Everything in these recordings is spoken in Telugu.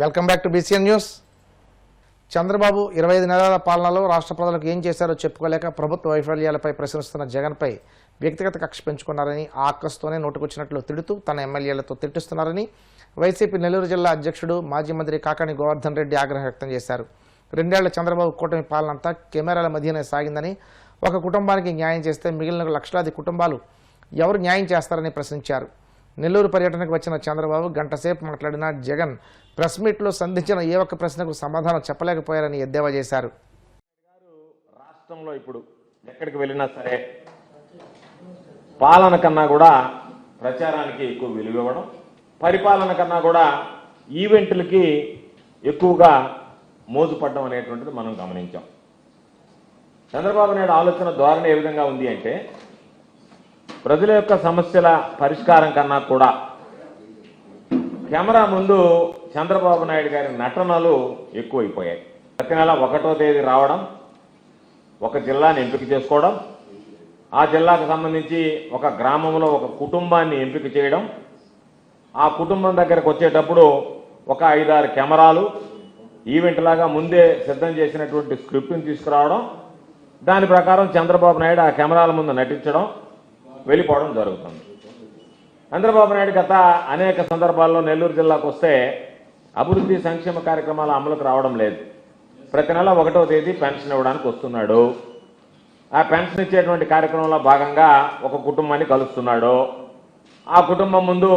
Welcome back to BCN news. Chandrababu 25 నెలల పాలనలో రాష్ట్ర ప్రజలకు ఏం చేశారో చెప్పుకోలేక ప్రభుత్వ వైఫల్యాలపై ప్రశ్నిస్తున్న జగన్పై వ్యక్తిగత కక్ష పెంచుకున్నారని, ఆ అక్కస్తోనే నోటుకొచ్చినట్లు తిడుతూ తన ఎమ్మెల్యేలతో తిట్టిస్తున్నారని వైసీపీ నెల్లూరు జిల్లా అధ్యక్షుడు మాజీ మంత్రి కాకాని గోవర్ధన్ రెడ్డి ఆగ్రహం వ్యక్తం చేశారు. 2 ఏళ్ల చంద్రబాబు కూటమి పాలనంతా కెమెరాల మధ్యనే సాగిందని, ఒక కుటుంబానికి న్యాయం చేస్తే మిగిలిన లక్షలాది కుటుంబాలు ఎవరు న్యాయం చేస్తారని ప్రశ్నించారు. నెల్లూరు పర్యటనకు వచ్చిన చంద్రబాబు గంటసేపు మాట్లాడిన జగన్ ప్రెస్ మీట్లో సంధించిన ఏ ఒక్క ప్రశ్నకు సమాధానం చెప్పలేకపోయారని ఎద్దేవా చేశారు. రాష్ట్రంలో ఇప్పుడు ఎక్కడికి వెళ్ళినా సరే పాలన కన్నా కూడా ప్రచారానికి ఎక్కువ విలువ ఇవ్వడం, పరిపాలన కన్నా కూడా ఈవెంట్లకి ఎక్కువగా మోజుపడడం అనేటువంటిది మనం గమనించాం. చంద్రబాబు నాయుడు ఆలోచన ధోరణి ఏ విధంగా ఉంది అంటే, ప్రజల యొక్క సమస్యల పరిష్కారం కన్నా కూడా కెమెరా ముందు చంద్రబాబు నాయుడు గారి నటనలు ఎక్కువైపోయాయి. ప్రతి నెల 1వ తేదీ రావడం, ఒక జిల్లాని ఎంపిక చేసుకోవడం, ఆ జిల్లాకు సంబంధించి ఒక గ్రామంలో ఒక కుటుంబాన్ని ఎంపిక చేయడం, ఆ కుటుంబం దగ్గరకు వచ్చేటప్పుడు ఒక 5-6 కెమెరాలు ఈవెంట్ లాగా ముందే సిద్ధం చేసినటువంటి స్క్రిప్ట్ని తీసుకురావడం, దాని ప్రకారం చంద్రబాబు నాయుడు ఆ కెమెరాల ముందు నటించడం, వెళ్ళిపోవడం జరుగుతుంది. చంద్రబాబు నాయుడు గత అనేక సందర్భాల్లో నెల్లూరు జిల్లాకు వస్తే అభివృద్ధి సంక్షేమ కార్యక్రమాల అమలుకు రావడం లేదు. ప్రతి నెల 1వ తేదీ పెన్షన్ ఇవ్వడానికి వస్తున్నాడు. ఆ పెన్షన్ ఇచ్చేటువంటి కార్యక్రమంలో భాగంగా ఒక కుటుంబాన్ని కలుస్తున్నాడు. ఆ కుటుంబం ముందు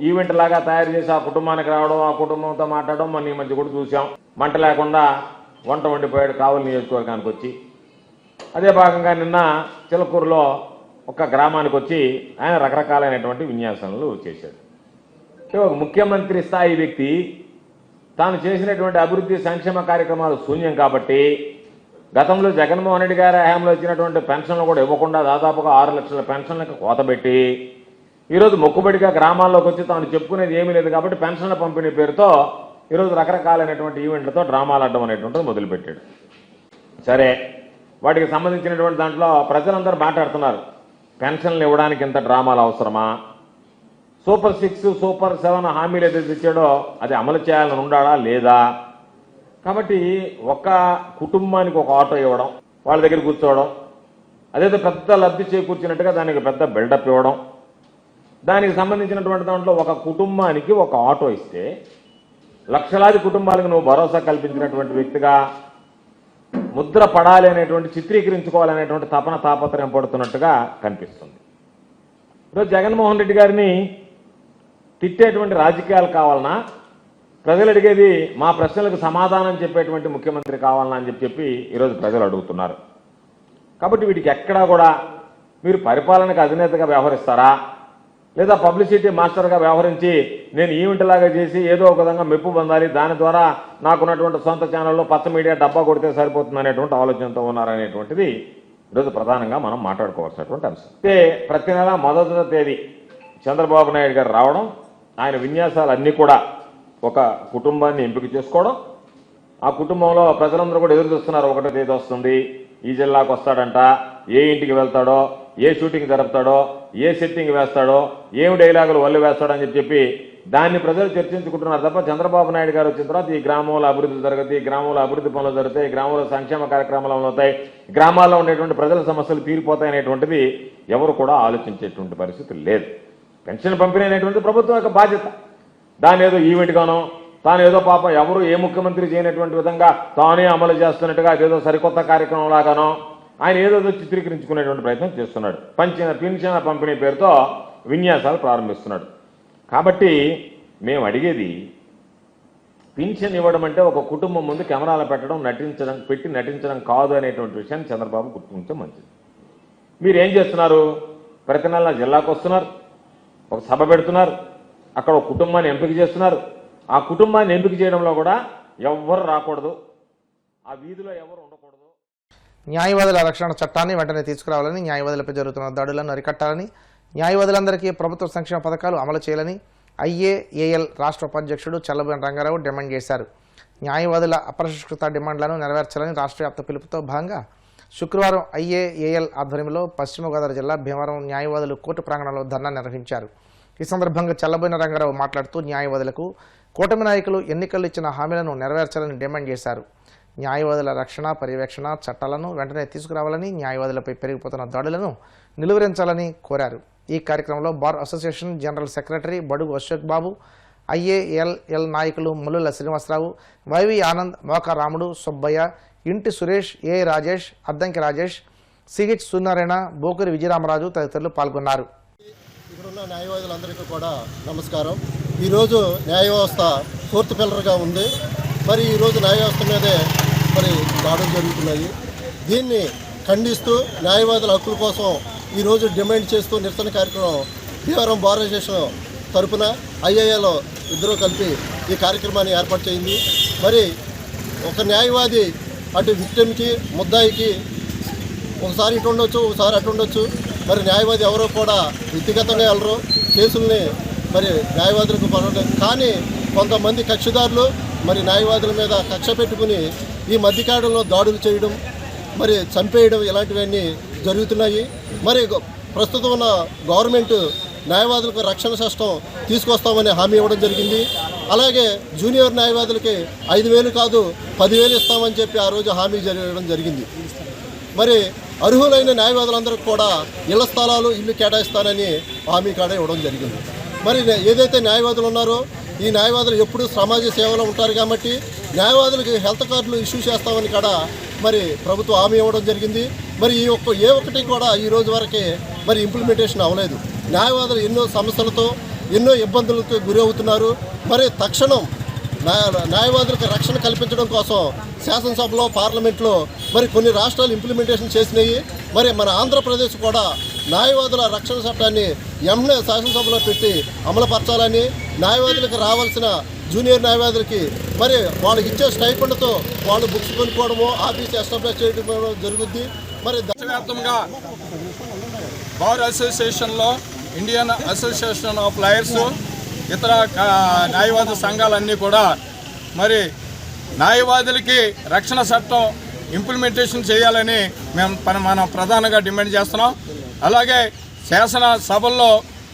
ఈవెంట్ లాగా తయారు చేసి ఆ కుటుంబానికి రావడం, ఆ కుటుంబంతో మాట్లాడడం మన ఈ మధ్య కూడా చూసాం. మంట లేకుండా వంట వండిపోయాడు కావలి నియోజకవర్గానికి వచ్చి. అదే భాగంగా నిన్న చిలకూరులో ఒక గ్రామానికి వచ్చి ఆయన రకరకాలైనటువంటి విన్యాసాలు చేశాడు. ఒక ముఖ్యమంత్రి స్థాయి వ్యక్తి తాను చేసినటువంటి అభివృద్ధి సంక్షేమ కార్యక్రమాలు శూన్యం కాబట్టి గతంలో జగన్మోహన్ రెడ్డి గారి హయాంలో ఇచ్చినటువంటి పెన్షన్లు కూడా ఇవ్వకుండా దాదాపుగా 6 లక్షల పెన్షన్లకు కోతబెట్టి ఈరోజు మొక్కుబడిగా గ్రామాల్లోకి వచ్చి తాను చెప్పుకునేది ఏమీ లేదు కాబట్టి పెన్షన్ల పంపిణీ పేరుతో ఈరోజు రకరకాలైనటువంటి ఈవెంట్లతో డ్రామాలు ఆడడం అనేటువంటిది మొదలుపెట్టాడు. సరే, వాటికి సంబంధించినటువంటి దాంట్లో ప్రజలందరూ మాట్లాడుతున్నారు, పెన్షన్లు ఇవ్వడానికి ఇంత డ్రామాలు అవసరమా? సూపర్ 6, సూపర్ 7 హామీలు ఏదైతే ఇచ్చాడో అది అమలు చేయాలని ఉండాలా లేదా? కాబట్టి ఒక కుటుంబానికి ఒక ఆటో ఇవ్వడం, వాళ్ళ దగ్గర కూర్చోవడం, అదైతే పెద్ద లబ్ధి చేకూర్చినట్టుగా దానికి పెద్ద బిల్డప్ ఇవ్వడం, దానికి సంబంధించినటువంటి దాంట్లో ఒక కుటుంబానికి ఒక ఆటో ఇస్తే లక్షలాది కుటుంబాలకు నువ్వు భరోసా కల్పించినటువంటి వ్యక్తిగా ముద్ర పడాలి అనేటువంటి, చిత్రీకరించుకోవాలనేటువంటి తపన తాపత్రయం పడుతున్నట్టుగా కనిపిస్తుంది. ఈరోజు జగన్మోహన్ రెడ్డి గారిని తిట్టేటువంటి రాజకీయాలు కావాలన్నా, ప్రజలు అడిగేది మా ప్రశ్నలకు సమాధానం చెప్పేటువంటి ముఖ్యమంత్రి కావాలన్నా అని చెప్పి ఈరోజు ప్రజలు అడుగుతున్నారు. కాబట్టి వీటికి ఎక్కడా కూడా మీరు పరిపాలనకు అధినేతగా వ్యవహరిస్తారా, లేదా పబ్లిసిటీ మాస్టర్గా వ్యవహరించి నేను ఈవెంట్ లాగా చేసి ఏదో ఒక విధంగా మెప్పు పొందాలి, దాని ద్వారా నాకున్నటువంటి సొంత ఛానల్లో పచ్చ మీడియా డబ్బా కొడితే సరిపోతుంది అనేటువంటి ఆలోచనతో ఉన్నారనేటువంటిది ఈరోజు ప్రధానంగా మనం మాట్లాడుకోవాల్సినటువంటి అంశం. అయితే ప్రతి నెల 1వ తేదీ చంద్రబాబు నాయుడు గారు రావడం, ఆయన విన్యాసాలన్నీ కూడా ఒక కుటుంబాన్ని ఎంపిక చేసుకోవడం, ఆ కుటుంబంలో ప్రజలందరూ కూడా ఎదురు చూస్తున్నారు, 1వ తేదీ వస్తుంది, ఈ జిల్లాకు వస్తాడంట, ఏ ఇంటికి వెళ్తాడో, ఏ షూటింగ్ జరుపుతాడో, ఏ సెట్టింగ్ వేస్తాడో, ఏమి డైలాగులు వల్లు వేస్తాడని చెప్పి దాన్ని ప్రజలు చర్చించుకుంటున్నారు తప్ప చంద్రబాబు నాయుడు గారు వచ్చిన తర్వాత ఈ గ్రామంలో అభివృద్ధి జరుగుతాయి, గ్రామంలో అభివృద్ధి పనులు జరుగుతాయి, గ్రామంలో సంక్షేమ కార్యక్రమాలు అవుతాయి, గ్రామాల్లో ఉండేటువంటి ప్రజల సమస్యలు తీరిపోతాయి అనేటువంటిది ఎవరు కూడా ఆలోచించేటువంటి పరిస్థితి లేదు. పెన్షన్ పంపిణీ అనేటువంటి ప్రభుత్వం యొక్క బాధ్యత. దాని ఏదో ఈవెంట్ గానో, తాను ఏదో పాపం ఎవరు ఏ ముఖ్యమంత్రి చేయనటువంటి విధంగా తానే అమలు చేస్తున్నట్టుగా అదేదో సరికొత్త కార్యక్రమం లాగానో ఆయన ఏదో చిత్రీకరించుకునేటువంటి ప్రయత్నం చేస్తున్నాడు. పెన్షన్ పంపిణీ పేరుతో విన్యాసాలు ప్రారంభిస్తున్నాడు. కాబట్టి మేము అడిగేది, పెన్షన్ ఇవ్వడం అంటే ఒక కుటుంబం ముందు కెమెరాలు పెట్టడం, నటించడం కాదు అనేటువంటి విషయాన్ని చంద్రబాబు గుర్తుంటే మంచిది. మీరేం చేస్తున్నారు? ప్రతి నెల జిల్లాకు వస్తున్నారు, ఒక సభ పెడుతున్నారు, అక్కడ ఒక కుటుంబాన్ని ఎంపిక చేస్తున్నారు. ఆ కుటుంబాన్ని ఎంపిక చేయడంలో కూడా ఎవ్వరు రాకూడదు, ఆ వీధిలో ఎవరు ఉండకూడదు. న్యాయవాదుల రక్షణ చట్టాన్ని వెంటనే తీసుకురావాలని, న్యాయవాదులపై జరుగుతున్న దాడులను అరికట్టాలని, న్యాయవాదులందరికీ ప్రభుత్వ సంక్షేమ పథకాలు అమలు చేయాలని ఐఏఏఎల్ రాష్ట్ర ఉపాధ్యక్షుడు చల్లబోయిన రంగారావు డిమాండ్ చేశారు. న్యాయవాదుల అపరిష్కృత డిమాండ్లను నెరవేర్చాలని రాష్ట్ర వ్యాప్త పిలుపుతో భాగంగా శుక్రవారం ఐఏఏఎల్ ఆధ్వర్యంలో పశ్చిమ గోదావరి జిల్లా భీమవరం న్యాయవాదులు కోర్టు ప్రాంగణంలో ధర్నా నిర్వహించారు. ఈ సందర్భంగా చల్లబోయిన రంగారావు మాట్లాడుతూ న్యాయవాదులకు కూటమి నాయకులు ఎన్నికల్లో ఇచ్చిన హామీలను నెరవేర్చాలని డిమాండ్ చేశారు. న్యాయవాదుల రక్షణ, పర్యవేక్షణ చట్టాలను వెంటనే తీసుకురావాలని, న్యాయవాదులపై పెరిగిపోతున్న దాడులను నిలువరించాలని కోరారు. ఈ కార్యక్రమంలో బార్ అసోసియేషన్ జనరల్ సెక్రటరీ బడుగు అశోక్ బాబు, IALL నాయకులు ముల్లుల శ్రీనివాసరావు, వైవి ఆనంద్, మోకా రాముడు, సుబ్బయ్య, ఇంటి సురేష్, ఏ రాజేష్, అద్దంకి రాజేష్, సిహెచ్ సూర్యనారాయణ, బోకూరి విజయరామరాజు తదితరులు పాల్గొన్నారు. ఇక్కడున్న న్యాయవాదులందరికీ కూడా నమస్కారం. ఈరోజు న్యాయ వ్యవస్థ ఫోర్త్ పిల్లర్గా ఉంది. మరి ఈరోజు న్యాయ వ్యవస్థ మీదే మరి దాడులు జరుగుతున్నాయి. దీన్ని ఖండిస్తూ న్యాయవాదుల హక్కుల కోసం ఈరోజు డిమాండ్ చేస్తూ నిరసన కార్యక్రమం భీమవరం బార్ అసోసియేషన్ తరపున IAL ఇద్దరూ కలిపి ఈ కార్యక్రమాన్ని ఏర్పాటు చేయింది. మరి ఒక న్యాయవాది అటు విక్టిమ్కి, ముద్దాయికి ఒకసారి ఇటు ఉండొచ్చు, ఒకసారి అటు ఉండొచ్చు. మరి న్యాయవాది ఎవరో కూడా వ్యక్తిగతంగా వెళ్ళరు, కేసుల్ని మరి న్యాయవాదులకు పడలేదు. కానీ కొంతమంది కక్షిదారులు మరి న్యాయవాదుల మీద కక్ష పెట్టుకుని ఈ మధ్యకాలంలో దాడులు చేయడం, మరి చంపేయడం ఇలాంటివన్నీ జరుగుతున్నాయి. మరి ప్రస్తుతం ఉన్న గవర్నమెంట్ న్యాయవాదులకు రక్షణ చట్టం తీసుకొస్తామని హామీ ఇవ్వడం జరిగింది. అలాగే జూనియర్ న్యాయవాదులకి 5,000 కాదు 10,000 ఇస్తామని చెప్పి ఆ రోజు హామీ ఇవ్వడం జరిగింది. మరి అర్హులైన న్యాయవాదులందరికీ కూడా ఇళ్ల స్థలాలు, ఇల్లు కేటాయిస్తానని హామీ కూడా ఇవ్వడం జరిగింది. మరి ఏదైతే న్యాయవాదులు ఉన్నారో ఈ న్యాయవాదులు ఎప్పుడూ సమాజ సేవలో ఉంటారు కాబట్టి న్యాయవాదులకి హెల్త్ కార్డులు ఇష్యూ చేస్తామని కూడా మరి ప్రభుత్వం హామీ ఇవ్వడం జరిగింది. మరి ఏ ఒక్కటి కూడా ఈ రోజు వరకే మరి ఇంప్లిమెంటేషన్ అవ్వలేదు. న్యాయవాదులు ఎన్నో సమస్యలతో, ఎన్నో ఇబ్బందులకు గురి అవుతున్నారు. మరి తక్షణం న్యాయవాదులకు రక్షణ కల్పించడం కోసం శాసనసభలో, పార్లమెంట్లో మరి కొన్ని రాష్ట్రాలు ఇంప్లిమెంటేషన్ చేసినాయి. మరి మన ఆంధ్రప్రదేశ్ కూడా న్యాయవాదుల రక్షణ చట్టాన్ని వెంటనే శాసనసభలో పెట్టి అమలుపరచాలని, న్యాయవాదులకు రావాల్సిన జూనియర్ న్యాయవాదులకి మరి వాళ్ళకి ఇచ్చే స్టైఫండ్తో వాళ్ళు బుక్స్ కొనుక్కోవడము, ఆఫీస్ ఎస్టాబ్లిష్ చేయడం జరుగుద్ది. మరి దేశవ్యాప్తంగా బార్ అసోసియేషన్లో ఇండియన్ అసోసియేషన్ ఆఫ్ లాయర్స్, ఇతర న్యాయవాద సంఘాలన్నీ కూడా మరి న్యాయవాదులకి రక్షణ చట్టం ఇంప్లిమెంటేషన్ చేయాలని మనం ప్రధానంగా డిమాండ్ చేస్తున్నాం. అలాగే శాసన సభల్లో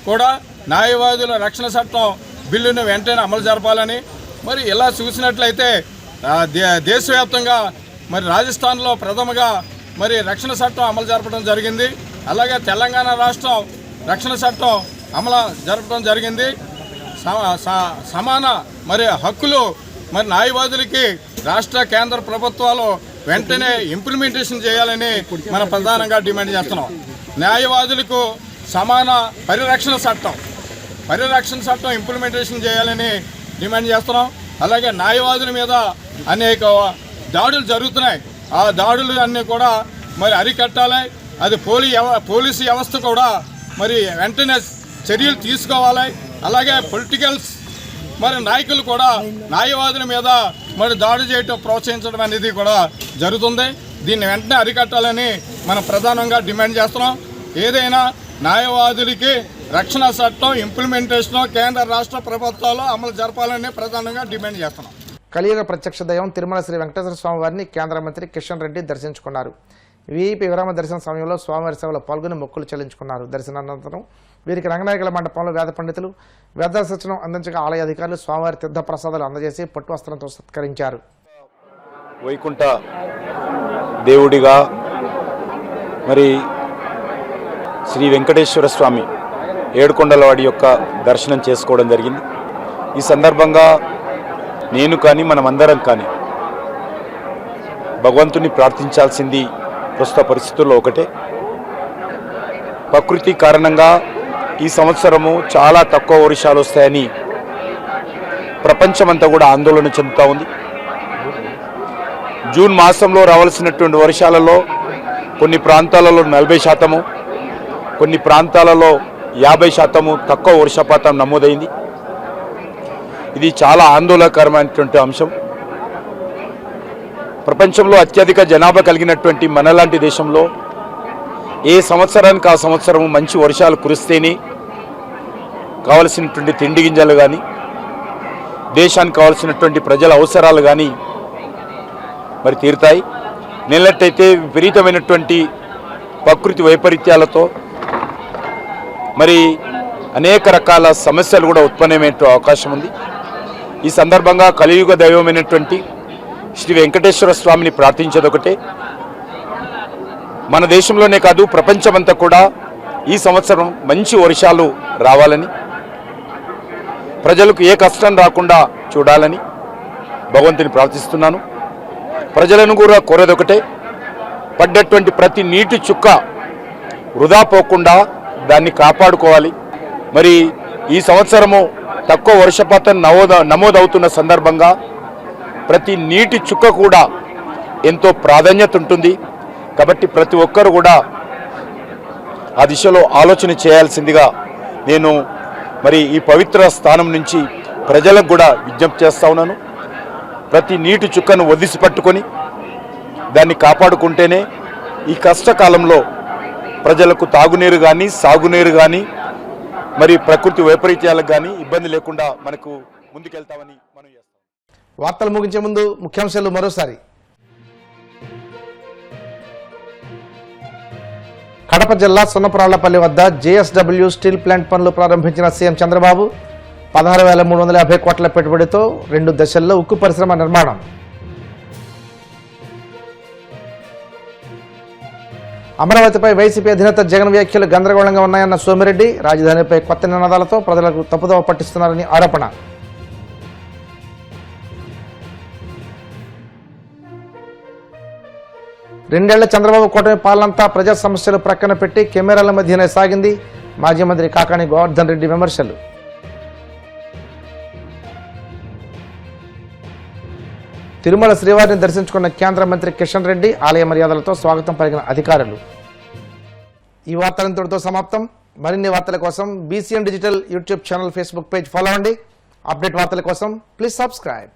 కూడా న్యాయవాదుల రక్షణ చట్టం బిల్లును వెంటనే అమలు జరపాలని, మరి ఇలా చూసినట్లయితే దేశవ్యాప్తంగా మరి రాజస్థాన్లో ప్రథమగా మరి రక్షణ చట్టం అమలు జరపడం జరిగింది. అలాగే తెలంగాణ రాష్ట్రం రక్షణ చట్టం అమలు జరపడం జరిగింది. సమాన మరి హక్కులు మరి న్యాయవాదులకి రాష్ట్ర, కేంద్ర ప్రభుత్వాలు వెంటనే ఇంప్లిమెంటేషన్ చేయాలని మనం ప్రధానంగా డిమాండ్ చేస్తున్నాం. న్యాయవాదులకు సమాన పరిరక్షణ చట్టం ఇంప్లిమెంటేషన్ చేయాలని డిమాండ్ చేస్తున్నాం. అలాగే న్యాయవాదుల మీద అనేక దాడులు జరుగుతున్నాయి. ఆ దాడులు అన్నీ కూడా మరి అరికట్టాలి. అది పోలీసు వ్యవస్థ కూడా మరి వెంటనే చర్యలు తీసుకోవాలి. అలాగే పొలిటికల్స్ మరి నాయకులు కూడా న్యాయవాదుల మీద మరి దాడి చేయటం, ప్రోత్సహించడం అనేది కూడా జరుగుతుంది. దీన్ని వెంటనే అరికట్టాలని మనం ప్రధానంగా డిమాండ్ చేస్తున్నాం. ఏదైనా న్యాయవాదులకి రక్షణ చట్టం ఇంప్లిమెంటేషన్ కేంద్ర, రాష్ట్ర ప్రభుత్వాలు అమలు జరపాలని ప్రధానంగా డిమాండ్ చేస్తున్నాం. కలియుగ ప్రత్యక్ష దైవం తిరుమల శ్రీ వెంకటేశ్వర స్వామి వారిని కేంద్ర మంత్రి కిషన్ రెడ్డి దర్శించుకున్నారు. వీఐపీ విరామ దర్శన సమయంలో స్వామివారి సేవలో పాల్గొని మొక్కులు చెల్లించుకున్నారు. దర్శనానంతరం వీరికి రంగనాయకుల మండపంలో వేద పండితులు వేదాశిక్షణం అందించగా ఆలయ అధికారులు స్వామివారి తీర్థ ప్రసాదాలు అందజేసి పట్టు వస్త్రంతో సత్కరించారు. వైకుంఠ దేవుడిగా మరి శ్రీ వెంకటేశ్వర స్వామి ఏడుకొండలవాడి యొక్క దర్శనం చేసుకోవడం జరిగింది. ఈ సందర్భంగా నేను కానీ మనమందరం కానీ భగవంతుని ప్రార్థించాల్సింది ప్రస్తుత పరిస్థితుల్లో ఒకటే. ప్రకృతి కారణంగా ఈ సంవత్సరము చాలా తక్కువ వర్షాలు వస్తాయని ప్రపంచమంతా కూడా ఆందోళన చెందుతూ ఉంది. జూన్ మాసంలో రావాల్సినటువంటి వర్షాలలో కొన్ని ప్రాంతాలలో 40%, కొన్ని ప్రాంతాలలో 50% తక్కువ వర్షపాతం నమోదైంది. ఇది చాలా ఆందోళనకరమైనటువంటి అంశం. ప్రపంచంలో అత్యధిక జనాభా కలిగినటువంటి మనలాంటి దేశంలో ఏ సంవత్సరానికి ఆ సంవత్సరం మంచి వర్షాలు కురిస్తేనే కావలసినటువంటి తిండి గింజలు కానీ, దేశానికి కావలసినటువంటి ప్రజల అవసరాలు కానీ మరి తీరుతాయి. నెలట్టయితే విపరీతమైనటువంటి ప్రకృతి వైపరీత్యాలతో మరి అనేక రకాల సమస్యలు కూడా ఉత్పన్నమయ్యే అవకాశం ఉంది. ఈ సందర్భంగా కలియుగ దైవమైనటువంటి శ్రీ వెంకటేశ్వర స్వామిని ప్రార్థించేదొకటే, మన దేశంలోనే కాదు ప్రపంచమంతా కూడా ఈ సంవత్సరం మంచి వర్షాలు రావాలని, ప్రజలకు ఏ కష్టం రాకుండా చూడాలని భగవంతుని ప్రార్థిస్తున్నాను. ప్రజలను కూడా కోరేదొకటే, పడ్డటువంటి ప్రతి నీటి చుక్క వృధా పోకుండా దాన్ని కాపాడుకోవాలి. మరి ఈ సంవత్సరము తక్కువ వర్షపాతం నమోదవుతున్న సందర్భంగా ప్రతి నీటి చుక్క కూడా ఎంతో ప్రాధాన్యత ఉంటుంది. కాబట్టి ప్రతి ఒక్కరు కూడా ఆ దిశలో ఆలోచన చేయాల్సిందిగా నేను మరి ఈ పవిత్ర స్థానం నుంచి ప్రజలకు కూడా విజ్ఞప్తి చేస్తా ఉన్నాను. ప్రతి నీటి చుక్కను ఒదిసి పట్టుకొని దాన్ని కాపాడుకుంటేనే ఈ కష్టకాలంలో ప్రజలకు తాగునీరు కానీ సాగునీరు కానీ మరి ప్రకృతి వైపరీత్యాలకు కానీ ఇబ్బంది లేకుండా మనకు ముందుకెళ్తామని మనం చేస్తాం. వార్తలు ముగించే ముందు ముఖ్యాంశాలు మరోసారి. కడప జిల్లా సున్నపురాళ్లపల్లి వద్ద జేఎస్డబ్ల్యూ స్టీల్ ప్లాంట్ పనులు ప్రారంభించిన సీఎం చంద్రబాబు 16,350 కోట్ల పెట్టుబడితో 2 దశల్లో ఉక్కు పరిశ్రమ నిర్మాణం. అమరావతిపై వైసీపీ అధినేత జగన్ వ్యాఖ్యలు గందరగోళంగా ఉన్నాయన్న సోమిరెడ్డి, రాజధానిపై కొత్త నినాదాలతో ప్రజలకు తప్పుదోవ పట్టిస్తున్నారని ఆరోపణ. రెండేళ్ల చంద్రబాబు కూటమి పాలనంతా ప్రజా సమస్యలు ప్రక్కన పెట్టి కెమెరాల మధ్యనే సాగింది. మాజీ మంత్రి కాకాణి గోవర్ధన్ రెడ్డి విమర్శలు. తిరుమల శ్రీవారిని దర్శించుకున్న కేంద్ర మంత్రి కిషన్ రెడ్డి, ఆలయ మర్యాదలతో స్వాగతం పలికిన అధికారులు. ఈ వార్తలంతటితో సమాప్తం. మరిన్ని వార్తల కోసం BCN digital YouTube channel, Facebook page follow అవ్వండి. అప్డేట్ వార్తల కోసం ప్లీజ్ సబ్స్క్రైబ్.